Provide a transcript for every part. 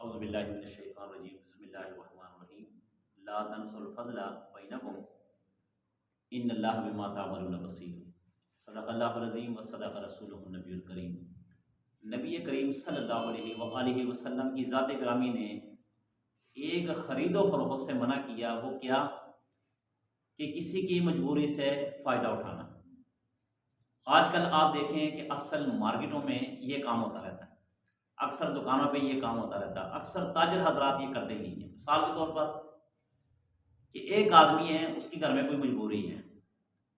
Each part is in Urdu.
اعوذ باللہ من الشیطان الرجیم بسم اللہ الرحمن الرحیم لا تنسوا الفضل بینکم ان اللہ بما تعملون بصیر صدق اللہ العظیم و صدق رسولہ النبی الکریم۔ نبی کریم صلی اللہ علیہ وآلہ وسلم کی ذات گرامی نے ایک خرید و فروخت سے منع کیا، وہ کیا کہ کسی کی مجبوری سے فائدہ اٹھانا۔ آج کل آپ دیکھیں کہ اکثر مارکیٹوں میں یہ کام ہوتا رہتا ہے، اکثر دکانوں پہ یہ کام ہوتا رہتا ہے، اکثر تاجر حضرات یہ کرتے ہی ہیں۔ مثال کے طور پر کہ ایک آدمی ہے، اس کے گھر میں کوئی مجبوری ہے،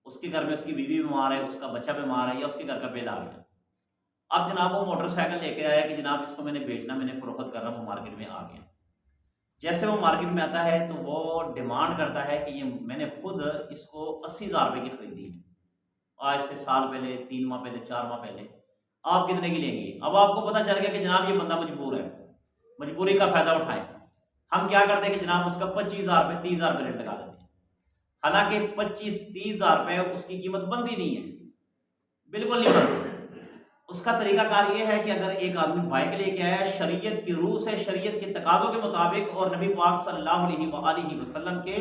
اس کے گھر میں اس کی بیوی بیمار ہے، اس کا بچہ بیمار ہے، یا اس کے گھر کا بل آ گیا۔ اب جناب وہ موٹر سائیکل لے کے آیا کہ جناب اس کو میں نے بیچنا، میں نے فروخت کرنا، وہ مارکیٹ میں آ گیا۔ جیسے وہ مارکیٹ میں آتا ہے تو وہ ڈیمانڈ کرتا ہے کہ یہ میں نے خود اس کو 80,000 روپے کی خریدی ہے، آج سے سال پہلے، 3 ماہ پہلے، 4 ماہ پہلے، آپ کتنے کی لیں گے؟ اب آپ کو پتہ چل گیا کہ جناب یہ بندہ مجبور ہے، مجبوری کا فائدہ اٹھائے۔ ہم کیا کرتے ہیں کہ جناب اس کا 25,000 روپے 30,000 روپے ریٹ لگا دیتے ہیں، حالانکہ 25-30,000 روپے اس کی قیمت بنتی نہیں ہے، بالکل نہیں بنتی۔ اس کا طریقہ کار یہ ہے کہ اگر ایک آدمی بائک لے کے آیا شریعت کی روح سے، شریعت کے تقاضوں کے مطابق اور نبی پاک صلی اللہ علیہ وآلہ وسلم کے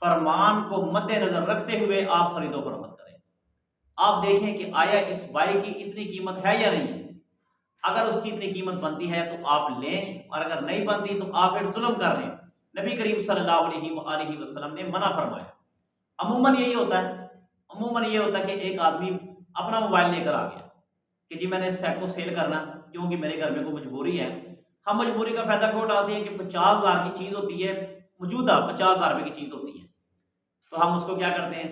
فرمان کو مد نظر رکھتے ہوئے آپ خرید و فروخت کریں۔ آپ دیکھیں کہ آیا اس بائک کی اتنی قیمت ہے یا نہیں ہے۔ اگر اس کی اتنی قیمت بنتی ہے تو آپ لیں، اور اگر نہیں بنتی تو آپ پھر ظلم کر رہے ہیں۔ نبی کریم صلی اللہ علیہ وآلہ وسلم نے منع فرمایا۔ عموماً یہ ہوتا ہے کہ ایک آدمی اپنا موبائل لے کر آ گیا کہ جی میں نے اس سیٹ کو سیل کرنا کیونکہ میرے گھر میں کوئی مجبوری ہے۔ ہم مجبوری کا فائدہ کیوں اٹھاتے ہیں کہ 50,000 کی چیز ہوتی ہے، موجودہ 50,000 روپے کی چیز ہوتی ہے، تو ہم اس کو کیا کرتے ہیں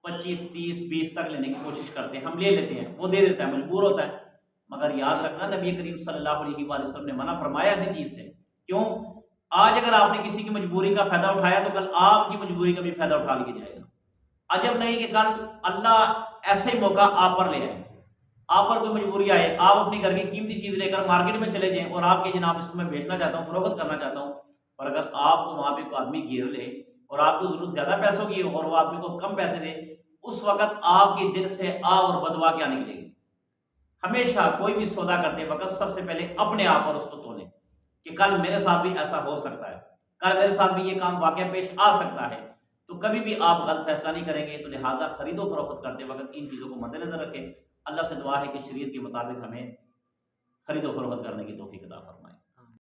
25, 30, 20 تک لینے کی کوشش کرتے ہیں، ہم لے لیتے ہیں، وہ دے دیتا ہے، مجبور ہوتا ہے۔ مگر یاد رکھنا نبی کریم صلی اللہ علیہ وآلہ وسلم نے منع فرمایا ایسی چیز سے۔ کیوں؟ آج اگر آپ نے کسی کی مجبوری کا فائدہ اٹھایا تو کل آپ کی مجبوری کا بھی فائدہ اٹھا لیا جائے گا۔ عجب نہیں کہ کل اللہ ایسا ہی موقع آپ پر لے آئے، آپ پر کوئی مجبوری آئے، آپ اپنی گھر کی قیمتی چیز لے کر مارکیٹ میں چلے جائیں اور آپ کے جناب اس کو میں بیچنا چاہتا ہوں، فروخت کرنا چاہتا ہوں، اور اگر آپ کو وہاں پہ کوئی آدمی گھیر لے اور آپ کو ضرورت زیادہ پیسوں کی ہو اور وہ آدمی کو کم پیسے دے، اس وقت آپ کے دل سے آ اور بدوا کیا نکلے گی؟ ہمیشہ کوئی بھی سودا کرتے وقت سب سے پہلے اپنے آپ پر اس کو تولیں کہ کل میرے ساتھ بھی ایسا ہو سکتا ہے، کل میرے ساتھ بھی یہ کام واقعہ پیش آ سکتا ہے، تو کبھی بھی آپ غلط فیصلہ نہیں کریں گے۔ تو لہٰذا خرید و فروخت کرتے وقت ان چیزوں کو مد نظر رکھیں۔ اللہ سے دعا ہے کہ شریعت کے مطابق ہمیں خرید و فروخت کرنے کی توفیق عطا فرمائے۔